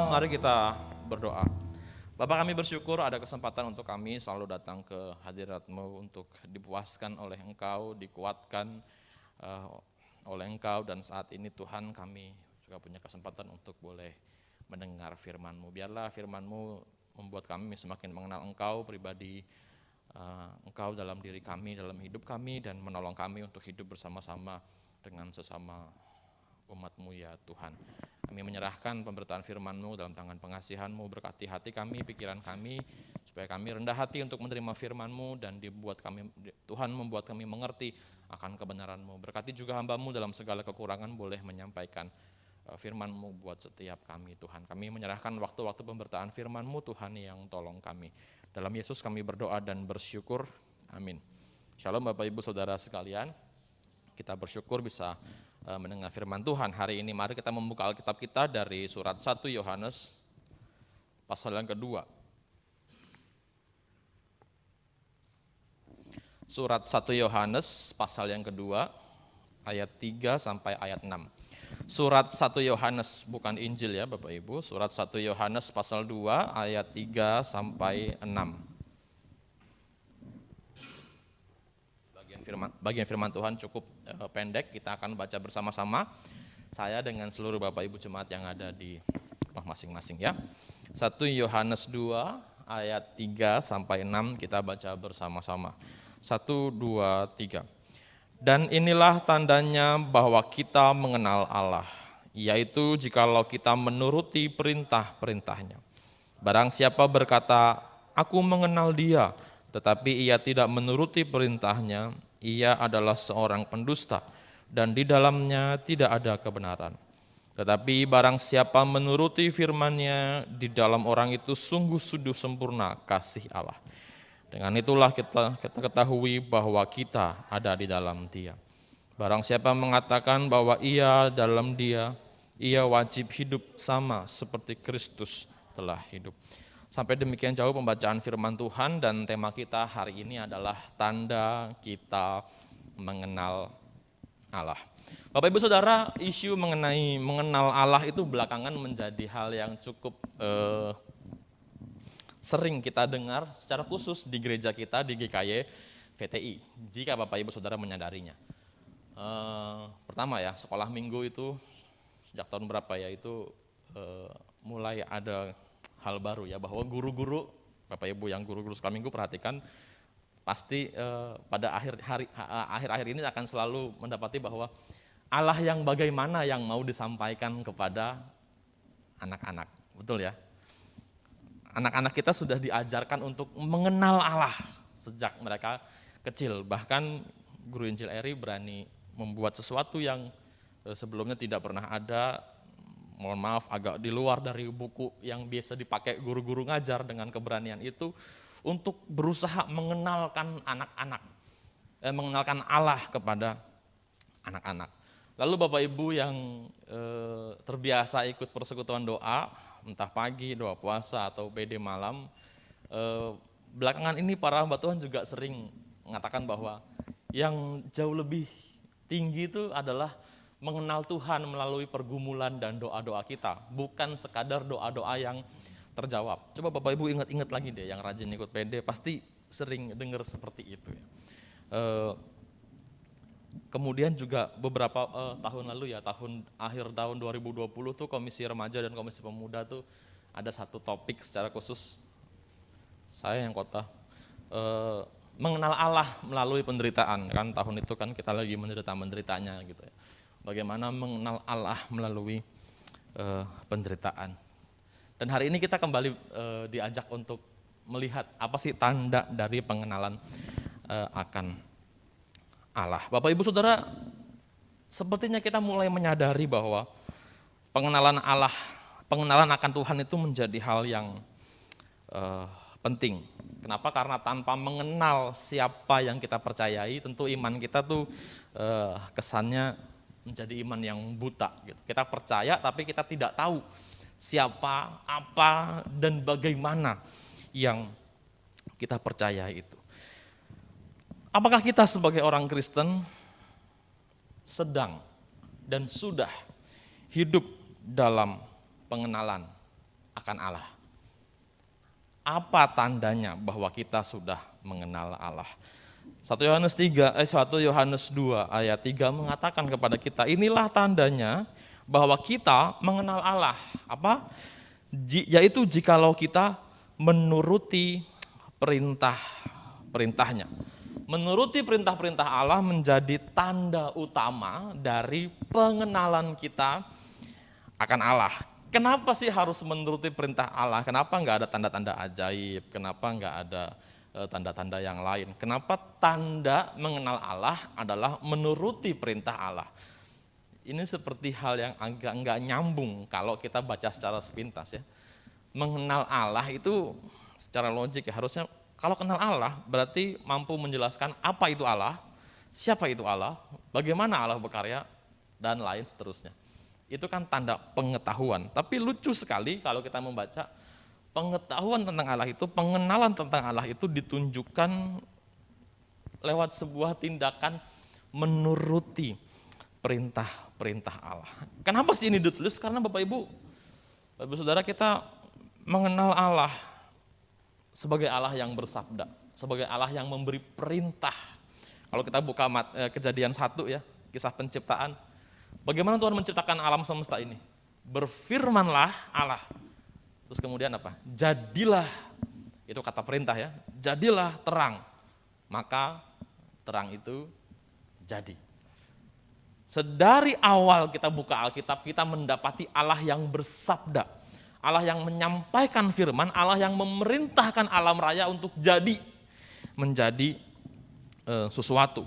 Mari kita berdoa. Bapak, kami bersyukur ada kesempatan untuk kami selalu datang ke hadirat-Mu untuk dipuaskan oleh Engkau, dikuatkan oleh Engkau, dan saat ini Tuhan kami juga punya kesempatan untuk boleh mendengar firman-Mu. Biarlah firman-Mu membuat kami semakin mengenal Engkau, pribadi Engkau dalam diri kami, dalam hidup kami, dan menolong kami untuk hidup bersama-sama dengan sesama umat-Mu ya Tuhan. Kami menyerahkan pemberitaan firman-Mu dalam tangan pengasihan-Mu, berkati hati kami, pikiran kami, supaya kami rendah hati untuk menerima firman-Mu dan Tuhan membuat kami mengerti akan kebenaran-Mu. Berkati juga hamba-Mu dalam segala kekurangan boleh menyampaikan firman-Mu buat setiap kami Tuhan. Kami menyerahkan waktu-waktu pemberitaan firman-Mu Tuhan yang tolong kami. Dalam Yesus kami berdoa dan bersyukur, amin. Shalom Bapak Ibu Saudara sekalian, kita bersyukur bisa mendengar firman Tuhan. Hari ini mari kita membuka Alkitab kita dari surat 1 Yohanes pasal yang kedua. Surat 1 Yohanes pasal yang kedua ayat 3 sampai ayat 6. Surat 1 Yohanes, bukan Injil ya Bapak Ibu, surat 1 Yohanes pasal 2 ayat 3 sampai 6. Bagian firman Tuhan cukup pendek, kita akan baca bersama-sama, saya dengan seluruh Bapak Ibu Jemaat yang ada di rumah masing-masing ya. 1 Yohanes 2 ayat 3 sampai 6 kita baca bersama-sama. 1, 2, 3. Dan inilah tandanya bahwa kita mengenal Allah, yaitu jikalau kita menuruti perintah-perintahnya. Barang siapa berkata, aku mengenal Dia, tetapi ia tidak menuruti perintahnya, ia adalah seorang pendusta, dan di dalamnya tidak ada kebenaran. Tetapi barang siapa menuruti firman-Nya, di dalam orang itu sungguh sempurna kasih Allah. Dengan itulah kita ketahui bahwa kita ada di dalam Dia. Barang siapa mengatakan bahwa ia dalam Dia, ia wajib hidup sama seperti Kristus telah hidup. Sampai demikian jauh pembacaan firman Tuhan, dan tema kita hari ini adalah tanda kita mengenal Allah. Bapak Ibu Saudara, isu mengenai mengenal Allah itu belakangan menjadi hal yang cukup sering kita dengar secara khusus di gereja kita di GKY VTI, jika Bapak Ibu Saudara menyadarinya. Pertama ya, sekolah minggu itu sejak tahun berapa ya itu mulai ada hal baru ya, bahwa guru-guru, Bapak Ibu yang guru-guru sekolah minggu perhatikan, pasti pada akhir-akhir ini akan selalu mendapati bahwa Allah yang bagaimana yang mau disampaikan kepada anak-anak, betul ya? Anak-anak kita sudah diajarkan untuk mengenal Allah sejak mereka kecil. Bahkan guru Injil Eri berani membuat sesuatu yang sebelumnya tidak pernah ada, mohon maaf agak di luar dari buku yang biasa dipakai guru-guru ngajar, dengan keberanian itu untuk berusaha mengenalkan anak-anak, mengenalkan Allah kepada anak-anak. Lalu Bapak Ibu yang terbiasa ikut persekutuan doa, entah pagi, doa puasa, atau PD malam, belakangan ini para hamba Tuhan juga sering mengatakan bahwa yang jauh lebih tinggi itu adalah mengenal Tuhan melalui pergumulan dan doa-doa kita, bukan sekadar doa-doa yang terjawab. Coba Bapak Ibu ingat-ingat lagi deh, yang rajin ikut PD pasti sering dengar seperti itu ya. Kemudian juga beberapa tahun lalu ya, akhir tahun 2020 tuh Komisi Remaja dan Komisi Pemuda tuh ada satu topik secara khusus, saya yang mengenal Allah melalui penderitaan. Kan tahun itu kan kita lagi menderitanya gitu ya. Bagaimana mengenal Allah melalui penderitaan. Dan hari ini kita kembali diajak untuk melihat apa sih tanda dari pengenalan akan Allah. Bapak Ibu Saudara, sepertinya kita mulai menyadari bahwa pengenalan Allah, pengenalan akan Tuhan itu menjadi hal yang penting. Kenapa? Karena tanpa mengenal siapa yang kita percayai, tentu iman kita tuh kesannya menjadi iman yang buta. Gitu. Kita percaya tapi kita tidak tahu siapa, apa, dan bagaimana yang kita percaya itu. Apakah kita sebagai orang Kristen sedang dan sudah hidup dalam pengenalan akan Allah. Apa tandanya bahwa kita sudah mengenal Allah? 1 Yohanes 2 ayat 3 mengatakan kepada kita, inilah tandanya bahwa kita mengenal Allah. Apa? Yaitu jikalau kita menuruti perintah-perintahnya. Menuruti perintah-perintah Allah menjadi tanda utama dari pengenalan kita akan Allah. Kenapa sih harus menuruti perintah Allah? Kenapa nggak ada tanda-tanda ajaib? Kenapa nggak ada tanda-tanda yang lain? Kenapa tanda mengenal Allah adalah menuruti perintah Allah? Ini seperti hal yang agak nggak nyambung kalau kita baca secara sepintas ya. Mengenal Allah itu secara logik ya, harusnya kalau kenal Allah berarti mampu menjelaskan apa itu Allah, siapa itu Allah, bagaimana Allah berkarya, dan lain seterusnya. Itu kan tanda pengetahuan. Tapi lucu sekali kalau kita membaca pengetahuan tentang Allah itu, pengenalan tentang Allah itu ditunjukkan lewat sebuah tindakan menuruti perintah-perintah Allah. Kenapa sih ini ditulis? Karena Bapak Ibu Saudara, kita mengenal Allah sebagai Allah yang bersabda, sebagai Allah yang memberi perintah. Kalau kita buka Kejadian 1 ya, kisah penciptaan. Bagaimana Tuhan menciptakan alam semesta ini? Berfirmanlah Allah. Terus kemudian apa? Jadilah, itu kata perintah ya, jadilah terang. Maka terang itu jadi. Sedari awal kita buka Alkitab, kita mendapati Allah yang bersabda. Allah yang menyampaikan firman, Allah yang memerintahkan alam raya untuk menjadi sesuatu.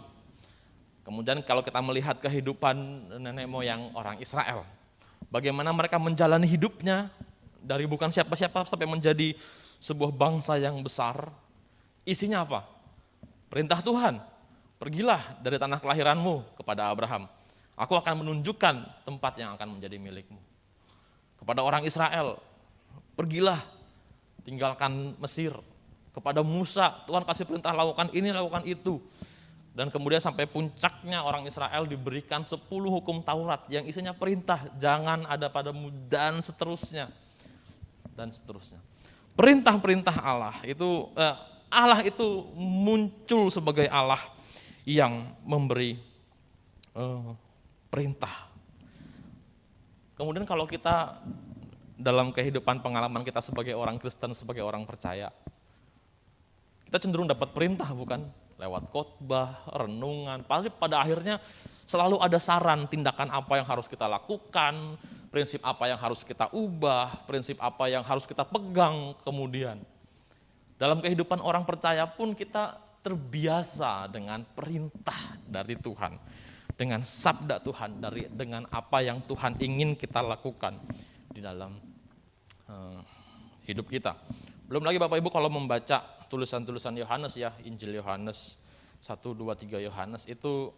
Kemudian kalau kita melihat kehidupan nenek moyang orang Israel, bagaimana mereka menjalani hidupnya dari bukan siapa-siapa sampai menjadi sebuah bangsa yang besar. Isinya apa? Perintah Tuhan, pergilah dari tanah kelahiranmu kepada Abraham. Aku akan menunjukkan tempat yang akan menjadi milikmu. Kepada orang Israel, pergilah, tinggalkan Mesir. Kepada Musa, Tuhan kasih perintah lakukan ini, lakukan itu. Dan kemudian sampai puncaknya orang Israel diberikan 10 hukum Taurat yang isinya perintah, jangan ada padamu, dan seterusnya. Dan seterusnya. Perintah-perintah Allah itu muncul sebagai Allah yang memberi perintah. Kemudian kalau kita dalam kehidupan pengalaman kita sebagai orang Kristen, sebagai orang percaya, kita cenderung dapat perintah bukan? Lewat khotbah, renungan, pasti pada akhirnya selalu ada saran tindakan apa yang harus kita lakukan, prinsip apa yang harus kita ubah, prinsip apa yang harus kita pegang kemudian. Dalam kehidupan orang percaya pun kita terbiasa dengan perintah dari Tuhan, dengan sabda Tuhan, dengan apa yang Tuhan ingin kita lakukan di dalam hidup kita. Belum lagi Bapak Ibu kalau membaca tulisan-tulisan Yohanes ya, Injil Yohanes 1, 2, 3 Yohanes itu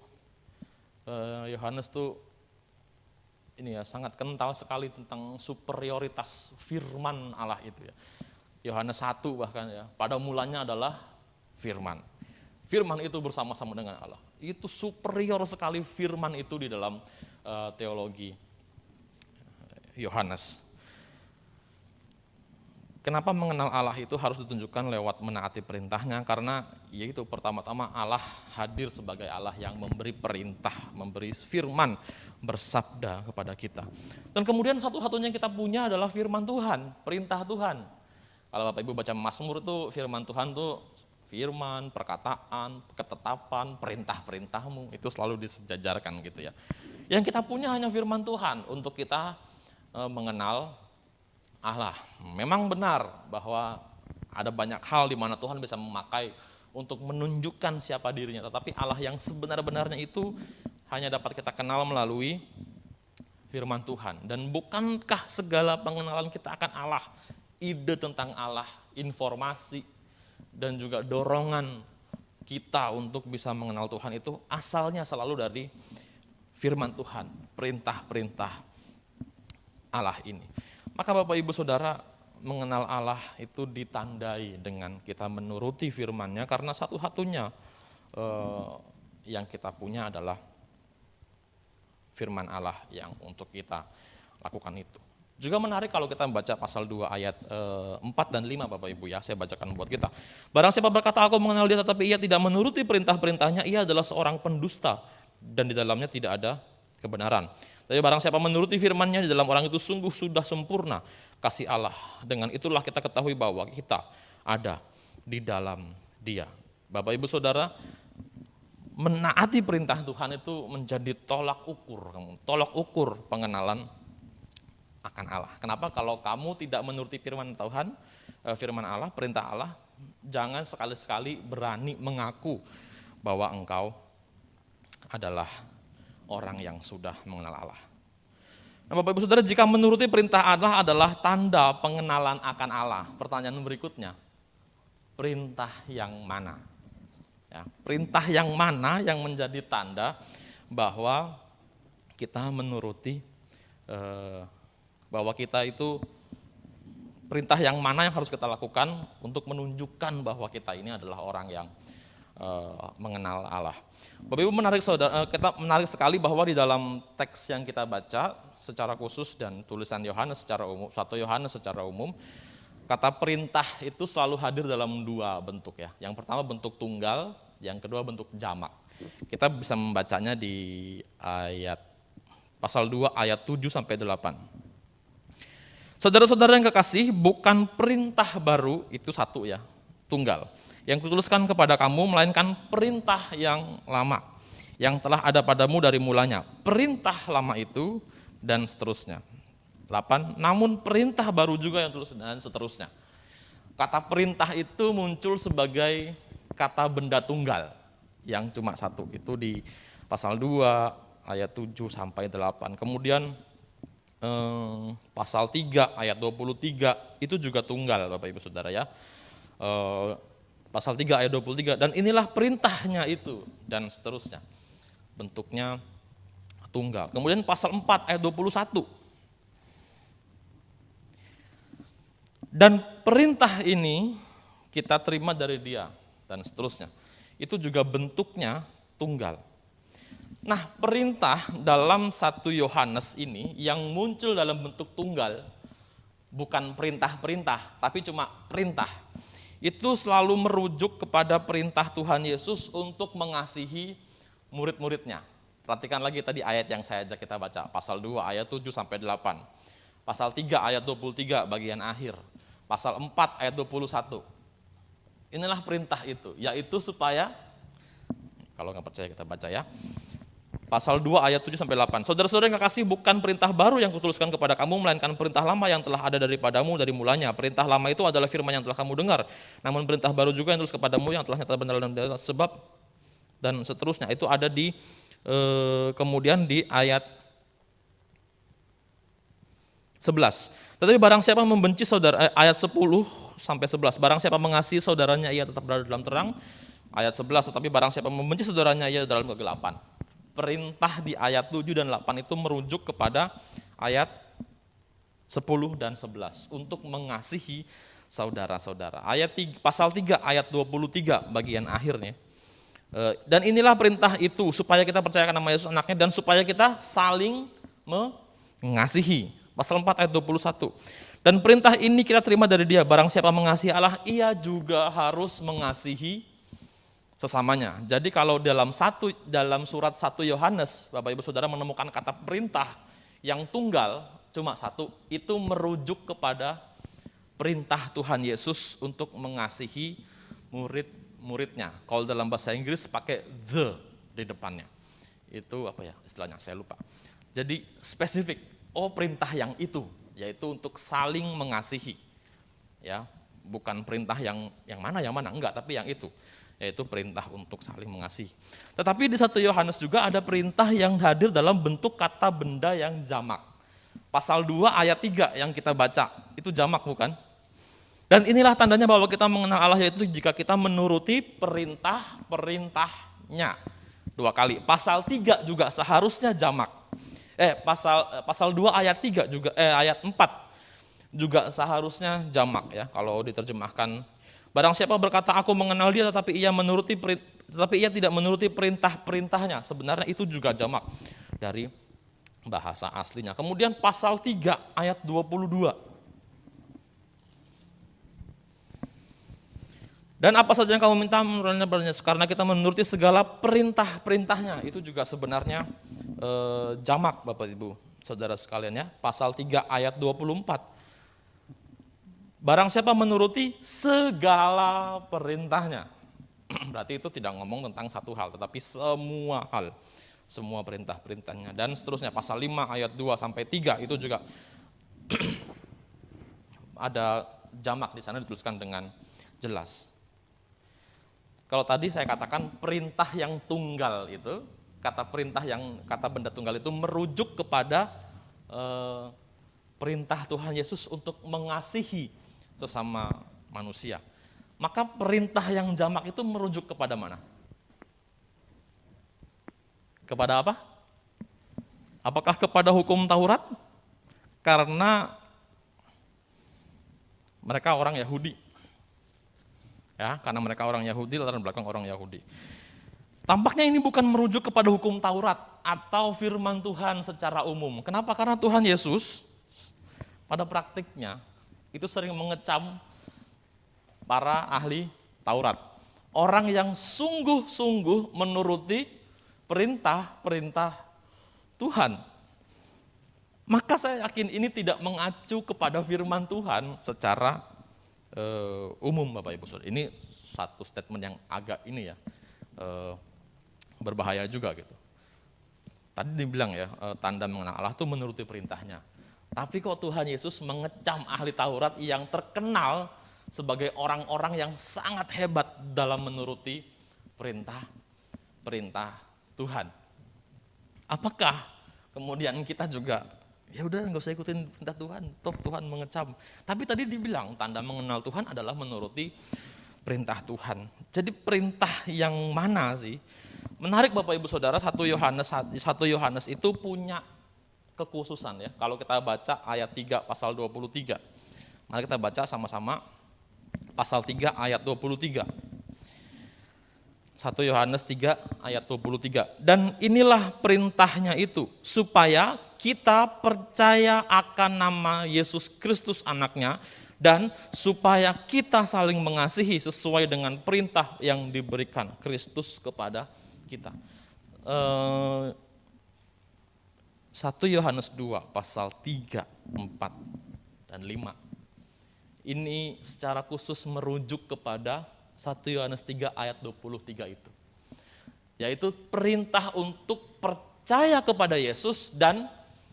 Yohanes tuh ini ya sangat kental sekali tentang superioritas firman Allah itu ya. Yohanes 1 bahkan ya, pada mulanya adalah firman. Firman itu bersama-sama dengan Allah. Itu superior sekali firman itu di dalam teologi Yohanes. Kenapa mengenal Allah itu harus ditunjukkan lewat menaati perintahnya? Karena yaitu pertama-tama Allah hadir sebagai Allah yang memberi perintah, memberi firman, bersabda kepada kita. Dan kemudian satu-satunya yang kita punya adalah firman Tuhan, perintah Tuhan. Kalau Bapak Ibu baca Mazmur itu firman Tuhan tuh firman, perkataan, ketetapan, perintah-perintahmu itu selalu disejajarkan gitu ya. Yang kita punya hanya firman Tuhan untuk kita mengenal Allah. Memang benar bahwa ada banyak hal di mana Tuhan bisa memakai untuk menunjukkan siapa dirinya, tetapi Allah yang sebenar-benarnya itu hanya dapat kita kenal melalui firman Tuhan. Dan bukankah segala pengenalan kita akan Allah, ide tentang Allah, informasi, dan juga dorongan kita untuk bisa mengenal Tuhan itu asalnya selalu dari firman Tuhan, perintah-perintah Allah ini. Maka Bapak Ibu Saudara, mengenal Allah itu ditandai dengan kita menuruti firman-Nya, karena satu-satunya yang kita punya adalah firman Allah yang untuk kita lakukan itu. Juga menarik kalau kita membaca pasal 2 ayat 4 dan 5 Bapak Ibu ya, saya bacakan buat kita. Barang siapa berkata aku mengenal dia tetapi ia tidak menuruti perintah-perintahnya, ia adalah seorang pendusta dan di dalamnya tidak ada kebenaran. Tapi barang siapa menuruti firman-Nya, di dalam orang itu sungguh sudah sempurna kasih Allah. Dengan itulah kita ketahui bahwa kita ada di dalam Dia. Bapak Ibu Saudara, menaati perintah Tuhan itu menjadi tolak ukur pengenalan akan Allah. Kenapa? Kalau kamu tidak menuruti firman Tuhan, firman Allah, perintah Allah, jangan sekali-sekali berani mengaku bahwa engkau adalah orang yang sudah mengenal Allah. Nah, Bapak Ibu Saudara, jika menuruti perintah Allah adalah tanda pengenalan akan Allah. Pertanyaan berikutnya, perintah yang mana? Ya, perintah yang mana yang menjadi tanda bahwa kita menuruti bahwa kita itu perintah yang mana yang harus kita lakukan untuk menunjukkan bahwa kita ini adalah orang yang mengenal Allah. Bapak Ibu, menarik sekali bahwa di dalam teks yang kita baca secara khusus dan tulisan Yohanes secara umum, 1 Yohanes secara umum, kata perintah itu selalu hadir dalam 2 bentuk ya. Yang pertama bentuk tunggal, yang kedua bentuk jamak. Kita bisa membacanya di ayat pasal 2 ayat 7 sampai 8. Saudara-saudara yang kekasih, bukan perintah baru, itu satu ya, tunggal. Yang kutuliskan kepada kamu, melainkan perintah yang lama, yang telah ada padamu dari mulanya. Perintah lama itu, dan seterusnya. 8, namun perintah baru juga yang tulis, dan seterusnya. Kata perintah itu muncul sebagai kata benda tunggal, yang cuma satu. Itu di pasal 2, ayat 7 sampai 8. Kemudian, pasal 3 ayat 23 itu juga tunggal Bapak Ibu Saudara ya. Pasal 3 ayat 23, dan inilah perintahnya itu, dan seterusnya. Bentuknya tunggal. Kemudian pasal 4 ayat 21. Dan perintah ini kita terima dari Dia, dan seterusnya. Itu juga bentuknya tunggal. Nah, perintah dalam 1 Yohanes ini yang muncul dalam bentuk tunggal, bukan perintah-perintah, tapi cuma perintah. Itu selalu merujuk kepada perintah Tuhan Yesus untuk mengasihi murid-muridnya. Perhatikan lagi tadi ayat yang saya ajak kita baca, pasal 2 ayat 7 sampai 8. Pasal 3 ayat 23 bagian akhir. Pasal 4 ayat 21. Inilah perintah itu, yaitu supaya, kalau nggak percaya kita baca ya. Pasal 2 ayat 7 sampai 8. Saudara-saudara yang kekasih, bukan perintah baru yang kutuliskan kepada kamu, melainkan perintah lama yang telah ada daripadamu dari mulanya. Perintah lama itu adalah firman yang telah kamu dengar. Namun perintah baru juga yang tulis kepadamu yang telah nyata benar dalam sebab dan seterusnya. Itu ada di kemudian di ayat 11. Tetapi barang siapa membenci saudara, ayat 10 sampai 11. Barang siapa mengasihi saudaranya ia tetap berada dalam terang. Ayat 11, tetapi barang siapa membenci saudaranya ia dalam kegelapan. Perintah di ayat 7 dan 8 itu merujuk kepada ayat 10 dan 11 untuk mengasihi saudara-saudara. Pasal 3 ayat 23 bagian akhirnya. Dan inilah perintah itu, supaya kita percayakan nama Yesus anaknya dan supaya kita saling mengasihi. Pasal 4 ayat 21. Dan perintah ini kita terima dari Dia, barang siapa mengasihi Allah, ia juga harus mengasihi sesamanya. Jadi kalau dalam surat 1 Yohanes, Bapak Ibu Saudara menemukan kata perintah yang tunggal, cuma satu, itu merujuk kepada perintah Tuhan Yesus untuk mengasihi murid-muridnya. Kalau dalam bahasa Inggris pakai the di depannya. Itu apa ya istilahnya, saya lupa. Jadi spesifik, perintah yang itu, yaitu untuk saling mengasihi. Ya, bukan perintah yang mana, enggak, tapi yang itu. Yaitu perintah untuk saling mengasihi. Tetapi di 1 Yohanes juga ada perintah yang hadir dalam bentuk kata benda yang jamak. Pasal 2 ayat 3 yang kita baca, itu jamak bukan? Dan inilah tandanya bahwa kita mengenal Allah, yaitu jika kita menuruti perintah-perintahnya. 2 kali. Pasal 3 juga seharusnya jamak. Pasal 2 ayat 3 juga ayat 4 juga seharusnya jamak ya kalau diterjemahkan. Barang siapa berkata aku mengenal Dia tetapi ia tidak menuruti perintah-perintahnya, sebenarnya itu juga jamak dari bahasa aslinya. Kemudian pasal 3 ayat 22. Dan apa saja yang kamu minta menurutnya padanya, karena kita menuruti segala perintah-perintahnya. Itu juga sebenarnya jamak Bapak Ibu Saudara sekalian ya. Pasal 3 ayat 24. Barang siapa menuruti segala perintahnya. Berarti itu tidak ngomong tentang satu hal, tetapi semua hal. Semua perintah-perintahnya. Dan seterusnya pasal 5 ayat 2 sampai 3 itu juga ada jamak di sana dituliskan dengan jelas. Kalau tadi saya katakan perintah yang tunggal itu, kata benda tunggal itu merujuk kepada perintah Tuhan Yesus untuk mengasihi sesama manusia. Maka perintah yang jamak itu merujuk kepada mana? Kepada apa? Apakah kepada hukum Taurat? Karena mereka orang Yahudi. Ya, karena mereka orang Yahudi, latar belakang orang Yahudi. Tampaknya ini bukan merujuk kepada hukum Taurat atau firman Tuhan secara umum. Kenapa? Karena Tuhan Yesus pada praktiknya itu sering mengecam para ahli Taurat. Orang yang sungguh-sungguh menuruti perintah-perintah Tuhan. Maka saya yakin ini tidak mengacu kepada firman Tuhan secara umum Bapak Ibu Saudara. Ini satu statement yang agak ini ya berbahaya juga gitu. Tadi dibilang ya tanda mengenal Allah itu menuruti perintahnya. Tapi kok Tuhan Yesus mengecam ahli Taurat yang terkenal sebagai orang-orang yang sangat hebat dalam menuruti perintah Tuhan. Apakah kemudian kita juga ya udah nggak usah ikutin perintah Tuhan, toh Tuhan mengecam. Tapi tadi dibilang tanda mengenal Tuhan adalah menuruti perintah Tuhan. Jadi perintah yang mana sih? Menarik Bapak Ibu Saudara, 1 Yohanes itu punya kekhususan ya. Kalau kita baca ayat 3 pasal 23. Mari kita baca sama-sama pasal 3 ayat 23. 1 Yohanes 3 ayat 23. Dan inilah perintahnya itu, supaya kita percaya akan nama Yesus Kristus anaknya, dan supaya kita saling mengasihi sesuai dengan perintah yang diberikan Kristus kepada kita. 1 Yohanes 2 pasal 3, 4, dan 5. Ini secara khusus merujuk kepada 1 Yohanes 3 ayat 23 itu. Yaitu perintah untuk percaya kepada Yesus dan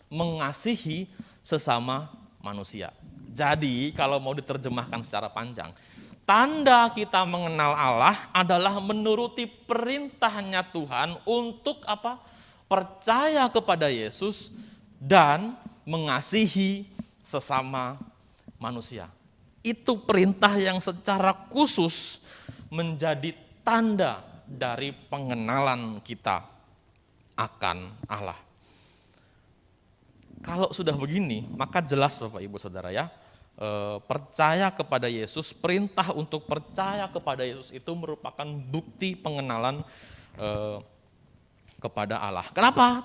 mengasihi sesama manusia. Jadi kalau mau diterjemahkan secara panjang, tanda kita mengenal Allah adalah menuruti perintahnya Tuhan untuk apa? Percaya kepada Yesus dan mengasihi sesama manusia. Itu perintah yang secara khusus menjadi tanda dari pengenalan kita akan Allah. Kalau sudah begini, maka jelas Bapak Ibu Saudara ya, percaya kepada Yesus, perintah untuk percaya kepada Yesus itu merupakan bukti pengenalan kepada Allah. Kenapa?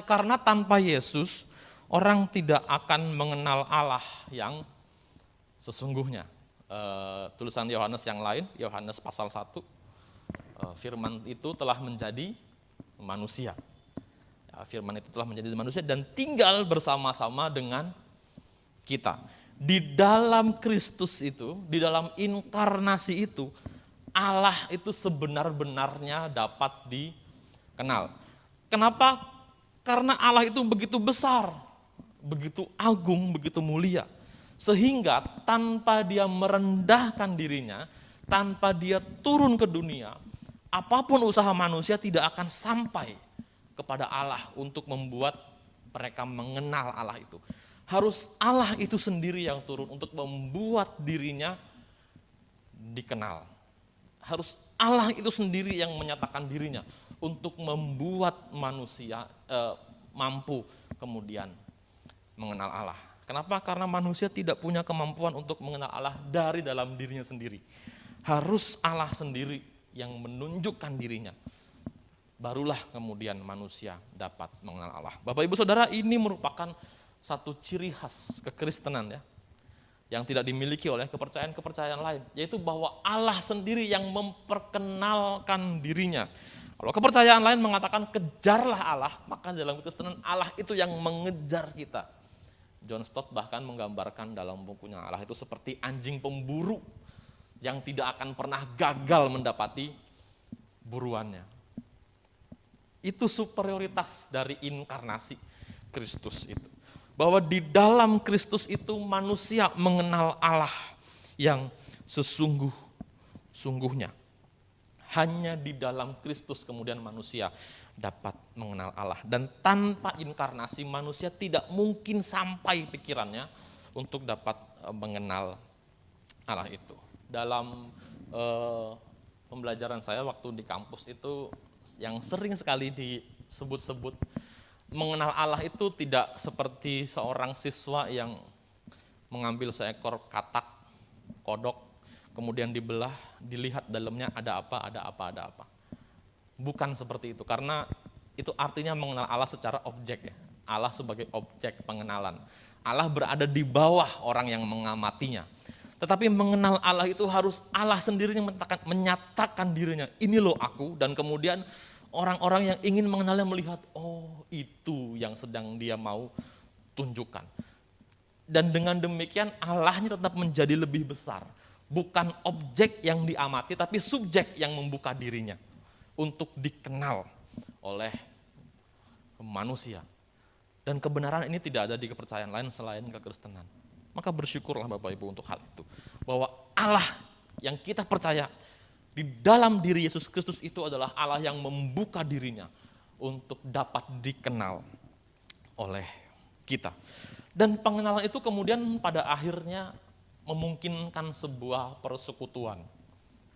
Karena tanpa Yesus, orang tidak akan mengenal Allah yang sesungguhnya. Tulisan Yohanes yang lain, Yohanes pasal 1, firman itu telah menjadi manusia. Ya, firman itu telah menjadi manusia dan tinggal bersama-sama dengan kita. Di dalam Kristus itu, di dalam inkarnasi itu, Allah itu sebenar-benarnya dapat dikenal. Kenapa? Karena Allah itu begitu besar, begitu agung, begitu mulia. Sehingga tanpa dia merendahkan dirinya, tanpa dia turun ke dunia, apapun usaha manusia tidak akan sampai kepada Allah untuk membuat mereka mengenal Allah itu. Harus Allah itu sendiri yang turun untuk membuat dirinya dikenal. Harus Allah itu sendiri yang menyatakan dirinya untuk membuat manusia mampu kemudian mengenal Allah. Kenapa? Karena manusia tidak punya kemampuan untuk mengenal Allah dari dalam dirinya sendiri. Harus Allah sendiri yang menunjukkan dirinya. barulah kemudian manusia dapat mengenal Allah. Bapak Ibu Saudara, ini merupakan satu ciri khas kekristenan ya, yang tidak dimiliki oleh kepercayaan-kepercayaan lain, yaitu bahwa Allah sendiri yang memperkenalkan dirinya. Kalau kepercayaan lain mengatakan kejarlah Allah, maka dalam kekristenan Allah itu yang mengejar kita. John Stott bahkan menggambarkan dalam bukunya Allah itu seperti anjing pemburu yang tidak akan pernah gagal mendapati buruannya. Itu superioritas dari inkarnasi Kristus itu. Bahwa di dalam Kristus itu manusia mengenal Allah yang sesungguh-sungguhnya. Hanya di dalam Kristus kemudian manusia dapat mengenal Allah. Dan tanpa inkarnasi manusia tidak mungkin sampai pikirannya untuk dapat mengenal Allah itu. Dalam pembelajaran saya waktu di kampus itu yang sering sekali disebut-sebut mengenal Allah itu tidak seperti seorang siswa yang mengambil seekor katak, kodok, kemudian dibelah, dilihat dalamnya ada apa. Bukan seperti itu, karena itu artinya mengenal Allah secara objek ya. Allah sebagai objek pengenalan. Allah berada di bawah orang yang mengamatinya. Tetapi mengenal Allah itu harus Allah sendiri yang menyatakan dirinya, ini loh aku, dan kemudian orang-orang yang ingin mengenalnya melihat, oh itu yang sedang dia mau tunjukkan. Dan dengan demikian Allahnya tetap menjadi lebih besar. Bukan objek yang diamati, tapi subjek yang membuka dirinya untuk dikenal oleh manusia. Dan kebenaran ini tidak ada di kepercayaan lain selain kekristenan. Maka bersyukurlah Bapak Ibu untuk hal itu. Bahwa Allah yang kita percaya di dalam diri Yesus Kristus itu adalah Allah yang membuka dirinya untuk dapat dikenal oleh kita. Dan pengenalan itu kemudian pada akhirnya memungkinkan sebuah persekutuan.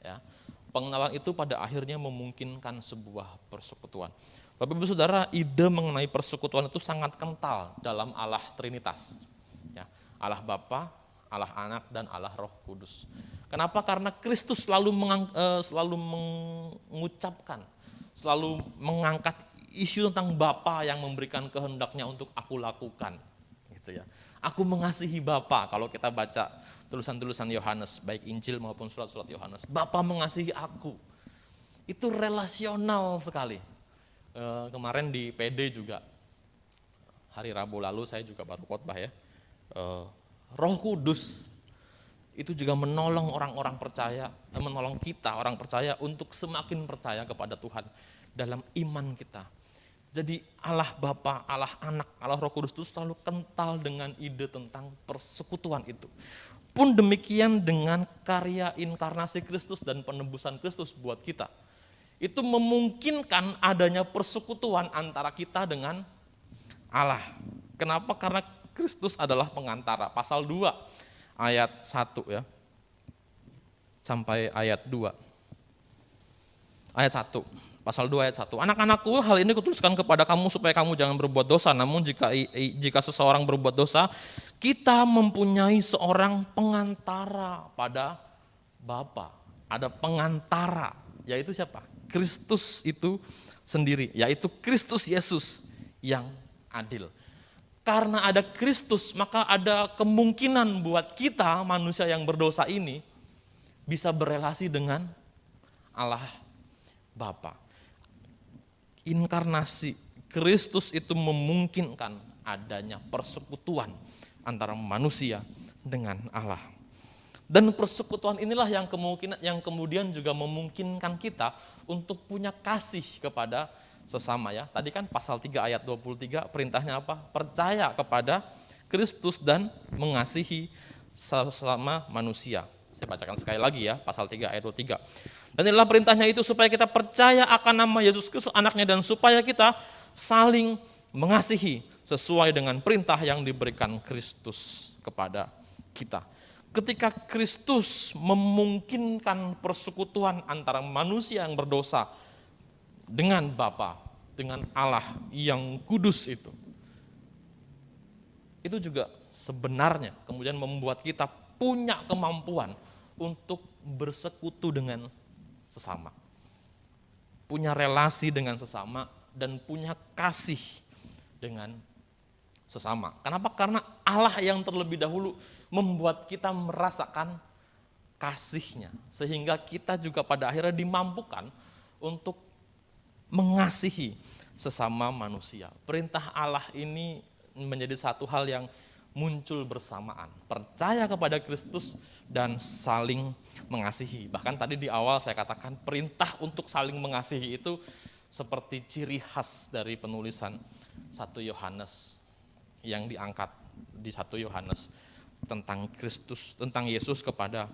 Ya. Pengenalan itu pada akhirnya memungkinkan sebuah persekutuan. Bapak Ibu Saudara, ide mengenai persekutuan itu sangat kental dalam Allah Trinitas. Ya. Allah Bapa, Allah Anak, dan Allah Roh Kudus. Kenapa? Karena Kristus selalu mengucapkan, selalu mengangkat isu tentang Bapa yang memberikan kehendaknya untuk aku lakukan. Gitu ya. Aku mengasihi Bapa, kalau kita baca tulisan-tulisan Yohanes, baik Injil maupun surat-surat Yohanes, Bapa mengasihi aku. Itu relasional sekali. Kemarin di PD juga, hari Rabu lalu saya juga baru khotbah ya. Roh Kudus itu juga menolong orang-orang percaya, menolong kita orang percaya untuk semakin percaya kepada Tuhan dalam iman kita. Jadi Allah Bapa, Allah Anak, Allah Roh Kudus itu selalu kental dengan ide tentang persekutuan itu. Pun demikian dengan karya inkarnasi Kristus dan penebusan Kristus buat kita. Itu memungkinkan adanya persekutuan antara kita dengan Allah. Kenapa? Karena Kristus adalah pengantara. Pasal 2 ayat 1 ya. Sampai ayat 2. Ayat 1. Pasal 2 ayat 1. Anak-anakku, hal ini kutuliskan kepada kamu supaya kamu jangan berbuat dosa. Namun jika seseorang berbuat dosa, kita mempunyai seorang pengantara pada Bapa. Ada pengantara, yaitu siapa? Kristus itu sendiri, yaitu Kristus Yesus yang adil. Karena ada Kristus, maka ada kemungkinan buat kita manusia yang berdosa ini bisa berelasi dengan Allah Bapa. Inkarnasi Kristus itu memungkinkan adanya persekutuan antara manusia dengan Allah. Dan persekutuan inilah yang kemudian juga memungkinkan kita untuk punya kasih kepada sesama ya. Tadi kan pasal 3 ayat 23 perintahnya apa? Percaya kepada Kristus dan mengasihi sesama manusia. Saya bacakan sekali lagi ya, pasal 3 ayat 23. Dan inilah perintahnya itu supaya kita percaya akan nama Yesus Kristus anaknya dan supaya kita saling mengasihi sesuai dengan perintah yang diberikan Kristus kepada kita. Ketika Kristus memungkinkan persekutuan antara manusia yang berdosa dengan Bapa, dengan Allah yang kudus itu juga sebenarnya kemudian membuat kita punya kemampuan untuk bersekutu dengan sesama. punya relasi dengan sesama, dan punya kasih dengan sesama. Kenapa? Karena Allah yang terlebih dahulu membuat kita merasakan kasih-Nya, sehingga kita juga pada akhirnya dimampukan untuk mengasihi sesama manusia. Perintah Allah ini menjadi satu hal yang muncul bersamaan, percaya kepada Kristus dan saling mengasihi. Bahkan tadi di awal saya katakan perintah untuk saling mengasihi itu seperti ciri khas dari penulisan 1 Yohanes yang diangkat di 1 Yohanes tentang Kristus, tentang Yesus kepada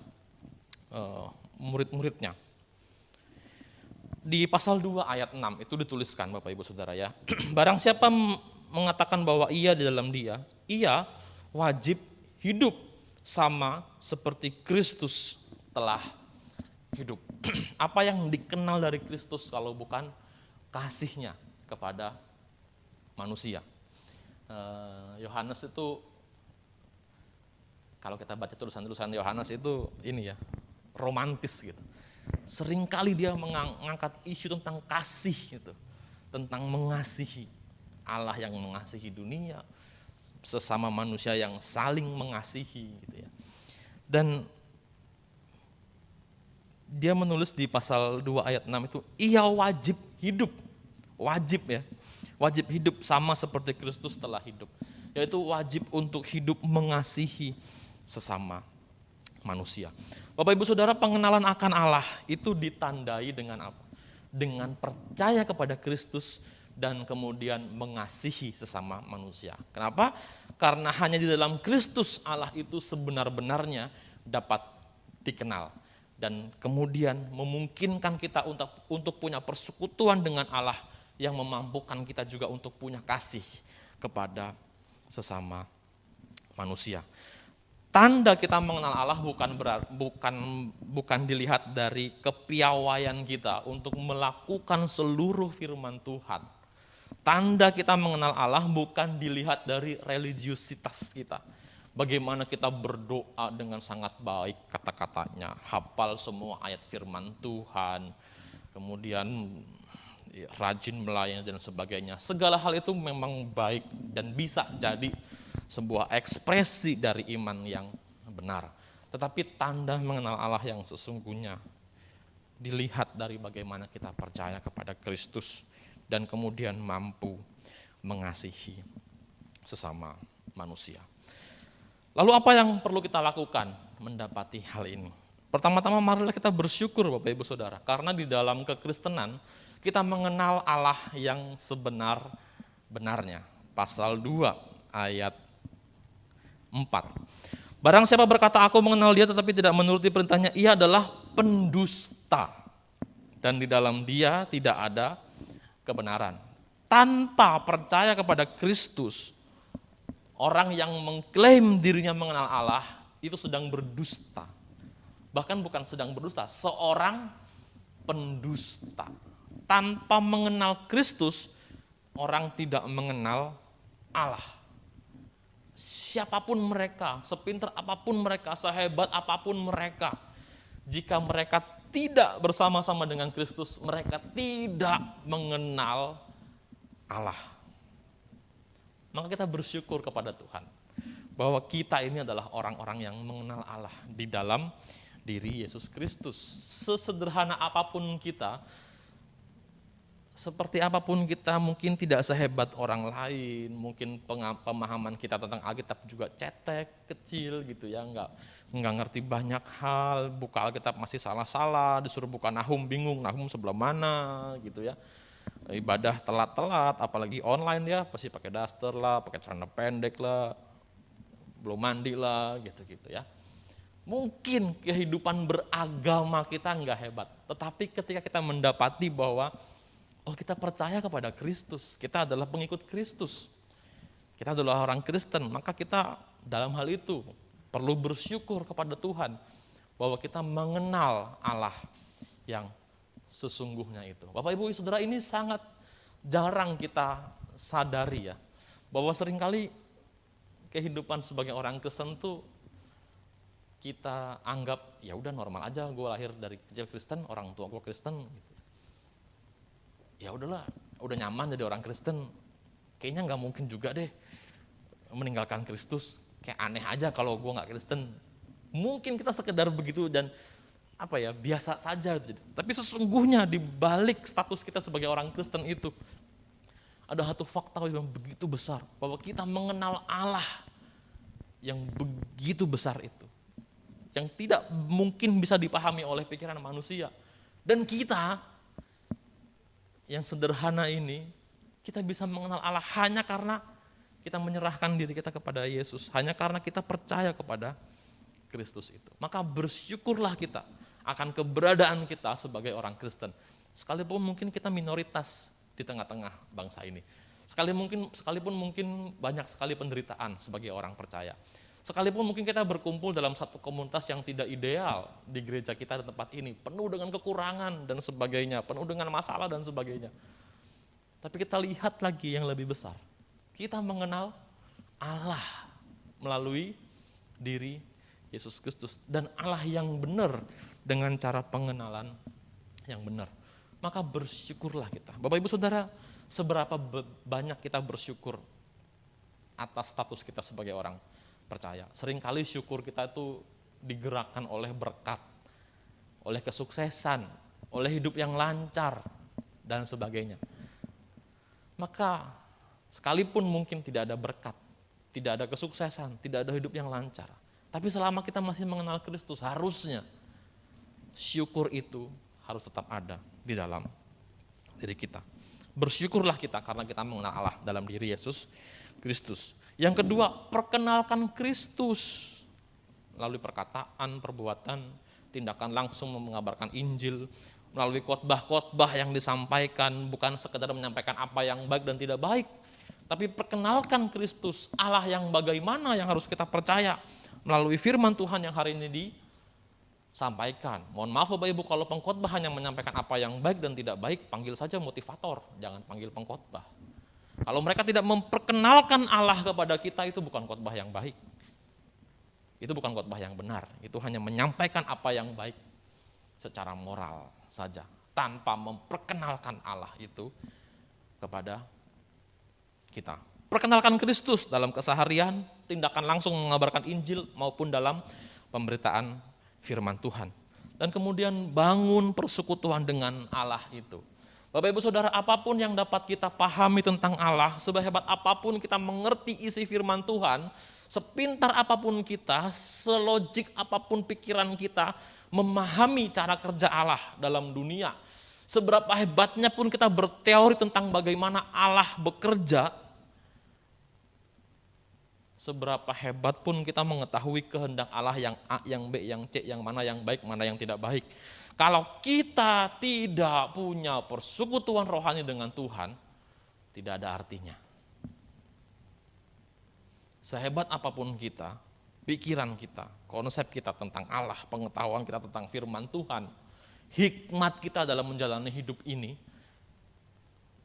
murid-muridnya. Di pasal 2 ayat 6 itu dituliskan Bapak Ibu Saudara ya. Barang siapa mengatakan bahwa ia di dalam Dia, ia wajib hidup sama seperti Kristus telah hidup. Apa yang dikenal dari Kristus kalau bukan kasih-Nya kepada manusia. Yohanes itu, kalau kita baca tulisan-tulisan Yohanes itu ini ya, romantis gitu. Seringkali dia mengangkat isu tentang kasih gitu, tentang mengasihi, Allah yang mengasihi dunia, sesama manusia yang saling mengasihi gitu ya. Dan dia menulis di pasal 2 ayat 6 itu, ia wajib hidup, wajib ya, wajib hidup sama seperti Kristus telah hidup, yaitu wajib untuk hidup mengasihi sesama manusia. Bapak Ibu Saudara, pengenalan akan Allah itu ditandai dengan apa? Dengan percaya kepada Kristus dan kemudian mengasihi sesama manusia. Kenapa? Karena hanya di dalam Kristus Allah itu sebenar-benarnya dapat dikenal. Dan kemudian memungkinkan kita untuk punya persekutuan dengan Allah yang memampukan kita juga untuk punya kasih kepada sesama manusia. Tanda kita mengenal Allah bukan dilihat dari kepiawaian kita untuk melakukan seluruh firman Tuhan. Tanda kita mengenal Allah bukan dilihat dari religiusitas kita. Bagaimana kita berdoa dengan sangat baik kata-katanya, hafal semua ayat firman Tuhan, kemudian rajin melayani dan sebagainya. Segala hal itu memang baik dan bisa jadi sebuah ekspresi dari iman yang benar. Tetapi tanda mengenal Allah yang sesungguhnya dilihat dari bagaimana kita percaya kepada Kristus dan kemudian mampu mengasihi sesama manusia. Lalu apa yang perlu kita lakukan mendapati hal ini? Pertama-tama marilah kita bersyukur Bapak Ibu Saudara, karena di dalam kekristenan kita mengenal Allah yang sebenar-benarnya. Pasal 2 ayat 4. Barang siapa berkata aku mengenal Dia tetapi tidak menuruti perintahnya, ia adalah pendusta. Dan di dalam dia tidak ada kebenaran. Tanpa percaya kepada Kristus, orang yang mengklaim dirinya mengenal Allah itu sedang berdusta. Bahkan bukan sedang berdusta, seorang pendusta. Tanpa mengenal Kristus, orang tidak mengenal Allah. Siapapun mereka, sepintar apapun mereka, sehebat apapun mereka, jika mereka tidak bersama-sama dengan Kristus, mereka tidak mengenal Allah. Maka kita bersyukur kepada Tuhan bahwa kita ini adalah orang-orang yang mengenal Allah di dalam diri Yesus Kristus. Sesederhana apapun kita, seperti apapun kita, mungkin tidak sehebat orang lain, mungkin pemahaman kita tentang Alkitab juga cetek, kecil gitu ya, nggak ngerti banyak hal, buka Alkitab masih salah-salah, disuruh buka Nahum bingung, Nahum sebelah mana gitu ya. Ibadah telat-telat, apalagi online ya, pasti pakai daster lah, pakai celana pendek lah, belum mandi lah, gitu-gitu ya. Mungkin kehidupan beragama kita nggak hebat, tetapi ketika kita mendapati bahwa kita percaya kepada Kristus, kita adalah pengikut Kristus, kita adalah orang Kristen, maka kita dalam hal itu perlu bersyukur kepada Tuhan bahwa kita mengenal Allah yang sesungguhnya itu. Bapak Ibu Saudara, ini sangat jarang kita sadari ya, bahwa seringkali kehidupan sebagai orang Kristen itu kita anggap ya udah normal aja, gue lahir dari kecil Kristen, orang tua gue Kristen gitu. ya udahlah, udah nyaman jadi orang Kristen, kayaknya nggak mungkin juga deh meninggalkan Kristus, kayak aneh aja kalau gue nggak Kristen. Mungkin kita sekedar begitu dan biasa saja. Tapi sesungguhnya di balik status kita sebagai orang Kristen itu ada satu fakta yang begitu besar, bahwa kita mengenal Allah yang begitu besar itu, yang tidak mungkin bisa dipahami oleh pikiran manusia. Dan kita yang sederhana ini, kita bisa mengenal Allah hanya karena kita menyerahkan diri kita kepada Yesus, hanya karena kita percaya kepada Kristus itu. Maka bersyukurlah kita akan keberadaan kita sebagai orang Kristen. Sekalipun mungkin kita minoritas di tengah-tengah bangsa ini. Sekalipun mungkin banyak sekali penderitaan sebagai orang percaya. Sekalipun mungkin kita berkumpul dalam satu komunitas yang tidak ideal di gereja kita di tempat ini, penuh dengan kekurangan dan sebagainya, penuh dengan masalah dan sebagainya. Tapi kita lihat lagi yang lebih besar. Kita mengenal Allah melalui diri Yesus Kristus, dan Allah yang benar dengan cara pengenalan yang benar. Maka bersyukurlah kita. Bapak Ibu Saudara, seberapa banyak kita bersyukur atas status kita sebagai orang percaya. Seringkali syukur kita itu digerakkan oleh berkat, oleh kesuksesan, oleh hidup yang lancar, dan sebagainya. Maka sekalipun mungkin tidak ada berkat, tidak ada kesuksesan, tidak ada hidup yang lancar, tapi selama kita masih mengenal Kristus, harusnya syukur itu harus tetap ada di dalam diri kita. Bersyukurlah kita karena kita mengenal Allah dalam diri Yesus Kristus. Yang kedua, perkenalkan Kristus melalui perkataan, perbuatan, tindakan langsung mengabarkan Injil, melalui khotbah-khotbah yang disampaikan, bukan sekedar menyampaikan apa yang baik dan tidak baik, tapi perkenalkan Kristus, Allah yang bagaimana yang harus kita percaya melalui firman Tuhan yang hari ini disampaikan. Mohon maaf Bapak Ibu, kalau pengkhotbah hanya menyampaikan apa yang baik dan tidak baik, panggil saja motivator, jangan panggil pengkhotbah. Kalau mereka tidak memperkenalkan Allah kepada kita, itu bukan khotbah yang baik. Itu bukan khotbah yang benar, itu hanya menyampaikan apa yang baik secara moral saja, tanpa memperkenalkan Allah itu kepada kita. Perkenalkan Kristus dalam keseharian, tindakan langsung mengabarkan Injil maupun dalam pemberitaan firman Tuhan. Dan kemudian bangun persekutuan dengan Allah itu. Bapak Ibu Saudara, apapun yang dapat kita pahami tentang Allah, sehebat apapun kita mengerti isi firman Tuhan, sepintar apapun kita, selogik apapun pikiran kita memahami cara kerja Allah dalam dunia, seberapa hebatnya pun kita berteori tentang bagaimana Allah bekerja, seberapa hebat pun kita mengetahui kehendak Allah yang A, yang B, yang C, yang mana yang baik, mana yang tidak baik. Kalau kita tidak punya persekutuan rohani dengan Tuhan, tidak ada artinya. Sehebat apapun kita, pikiran kita, konsep kita tentang Allah, pengetahuan kita tentang firman Tuhan, hikmat kita dalam menjalani hidup ini,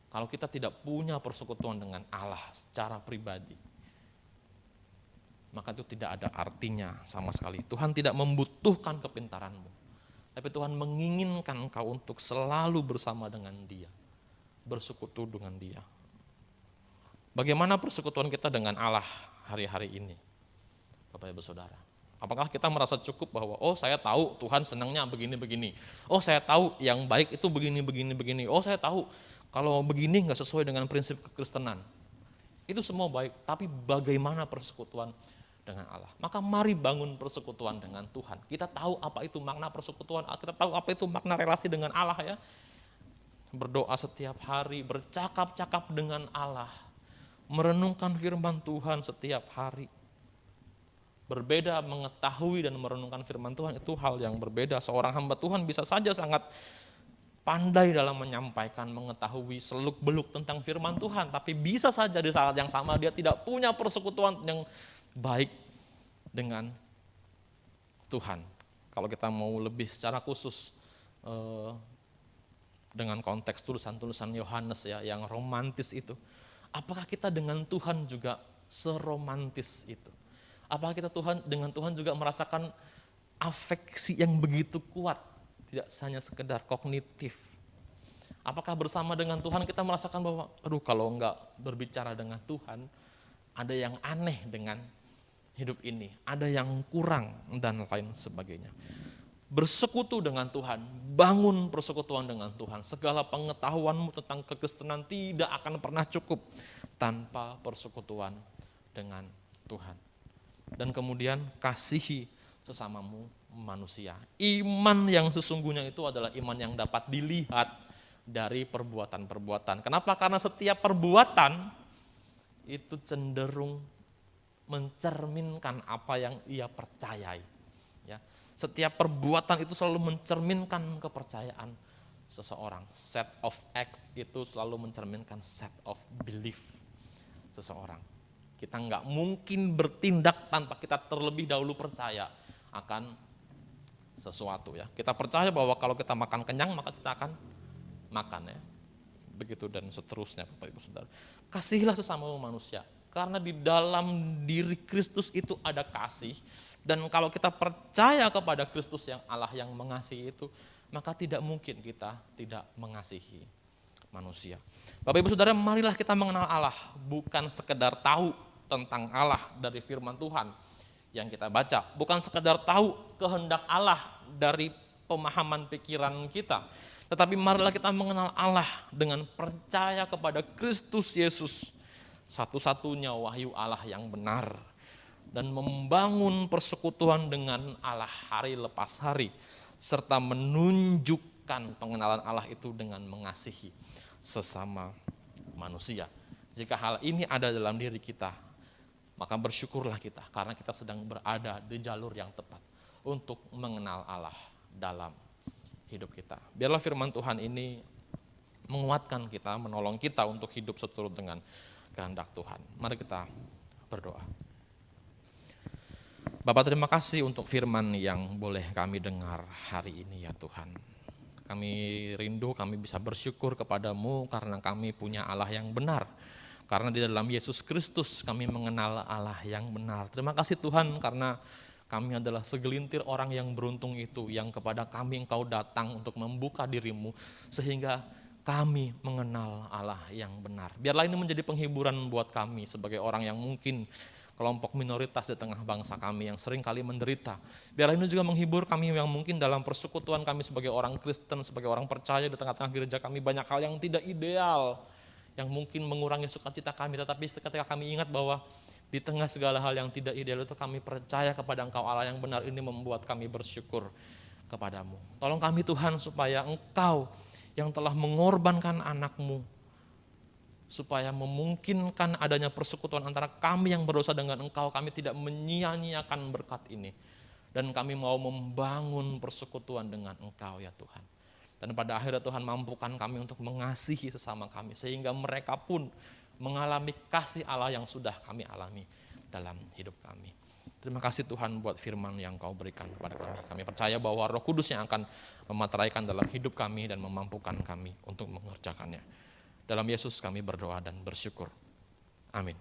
kalau kita tidak punya persekutuan dengan Allah secara pribadi, maka itu tidak ada artinya sama sekali. Tuhan tidak membutuhkan kepintaranmu, tapi Tuhan menginginkan engkau untuk selalu bersama dengan Dia, bersekutu dengan Dia. Bagaimana persekutuan kita dengan Allah hari-hari ini, Bapak Ibu Saudara? Apakah kita merasa cukup bahwa, oh saya tahu Tuhan senangnya begini-begini, oh saya tahu yang baik itu begini-begini, oh saya tahu kalau begini nggak sesuai dengan prinsip kekristenan. Itu semua baik, tapi bagaimana persekutuan dengan Allah? Maka mari bangun persekutuan dengan Tuhan. Kita tahu apa itu makna persekutuan, kita tahu apa itu makna relasi dengan Allah ya. Berdoa setiap hari, bercakap-cakap dengan Allah, merenungkan firman Tuhan setiap hari. Berbeda mengetahui dan merenungkan firman Tuhan, itu hal yang berbeda. Seorang hamba Tuhan bisa saja sangat pandai dalam menyampaikan, mengetahui seluk-beluk tentang firman Tuhan, tapi bisa saja di saat yang sama dia tidak punya persekutuan yang baik dengan Tuhan. Kalau kita mau lebih secara khusus dengan konteks tulisan-tulisan Yohanes ya, yang romantis itu, apakah kita dengan Tuhan juga seromantis itu? Apakah kita dengan Tuhan juga merasakan afeksi yang begitu kuat, tidak hanya sekedar kognitif? Apakah bersama dengan Tuhan kita merasakan bahwa, aduh kalau enggak berbicara dengan Tuhan, ada yang aneh dengan hidup ini, ada yang kurang dan lain sebagainya. Bersekutu dengan Tuhan, bangun persekutuan dengan Tuhan. Segala pengetahuanmu tentang kekristenan tidak akan pernah cukup tanpa persekutuan dengan Tuhan. Dan kemudian kasihi sesamamu manusia. Iman yang sesungguhnya itu adalah iman yang dapat dilihat dari perbuatan-perbuatan. Kenapa? Karena setiap perbuatan itu cenderung mencerminkan apa yang ia percayai. Ya, setiap perbuatan itu selalu mencerminkan kepercayaan seseorang. Set of act itu selalu mencerminkan set of belief seseorang. Kita nggak mungkin bertindak tanpa kita terlebih dahulu percaya akan sesuatu ya. Kita percaya bahwa kalau kita makan kenyang maka kita akan makan ya. Begitu dan seterusnya Bapak Ibu Saudara. Kasihilah sesama manusia. Karena di dalam diri Kristus itu ada kasih. Dan kalau kita percaya kepada Kristus yang Allah yang mengasihi itu, maka tidak mungkin kita tidak mengasihi manusia. Bapak Ibu Saudara, marilah kita mengenal Allah. Bukan sekedar tahu tentang Allah dari firman Tuhan yang kita baca. Bukan sekedar tahu kehendak Allah dari pemahaman pikiran kita. Tetapi marilah kita mengenal Allah dengan percaya kepada Kristus Yesus, satu-satunya wahyu Allah yang benar, dan membangun persekutuan dengan Allah hari lepas hari, serta menunjukkan pengenalan Allah itu dengan mengasihi sesama manusia. Jika hal ini ada dalam diri kita, maka bersyukurlah kita karena kita sedang berada di jalur yang tepat untuk mengenal Allah dalam hidup kita. Biarlah firman Tuhan ini menguatkan kita, menolong kita untuk hidup seturut dengan kehendak Tuhan. Mari kita berdoa. Bapak, terima kasih untuk firman yang boleh kami dengar hari ini ya Tuhan. Kami rindu, kami bisa bersyukur kepadamu karena kami punya Allah yang benar. Karena di dalam Yesus Kristus kami mengenal Allah yang benar. Terima kasih Tuhan karena kami adalah segelintir orang yang beruntung itu, yang kepada kami Engkau datang untuk membuka dirimu, sehingga kami mengenal Allah yang benar. Biarlah ini menjadi penghiburan buat kami sebagai orang yang mungkin kelompok minoritas di tengah bangsa kami yang sering kali menderita. Biarlah ini juga menghibur kami yang mungkin dalam persekutuan kami sebagai orang Kristen, sebagai orang percaya di tengah-tengah gereja kami banyak hal yang tidak ideal, yang mungkin mengurangi sukacita kami, tetapi ketika kami ingat bahwa di tengah segala hal yang tidak ideal itu kami percaya kepada Engkau Allah yang benar, ini membuat kami bersyukur kepadamu. Tolong kami Tuhan supaya Engkau yang telah mengorbankan anak-Mu, supaya memungkinkan adanya persekutuan antara kami yang berdosa dengan Engkau, kami tidak menyia-nyiakan berkat ini. Dan kami mau membangun persekutuan dengan Engkau ya Tuhan. Dan pada akhirnya Tuhan mampukan kami untuk mengasihi sesama kami, sehingga mereka pun mengalami kasih Allah yang sudah kami alami dalam hidup kami. Terima kasih Tuhan buat firman yang Kau berikan kepada kami. Kami percaya bahwa Roh Kudus yang akan memateraikan dalam hidup kami dan memampukan kami untuk mengerjakannya. Dalam Yesus kami berdoa dan bersyukur. Amin.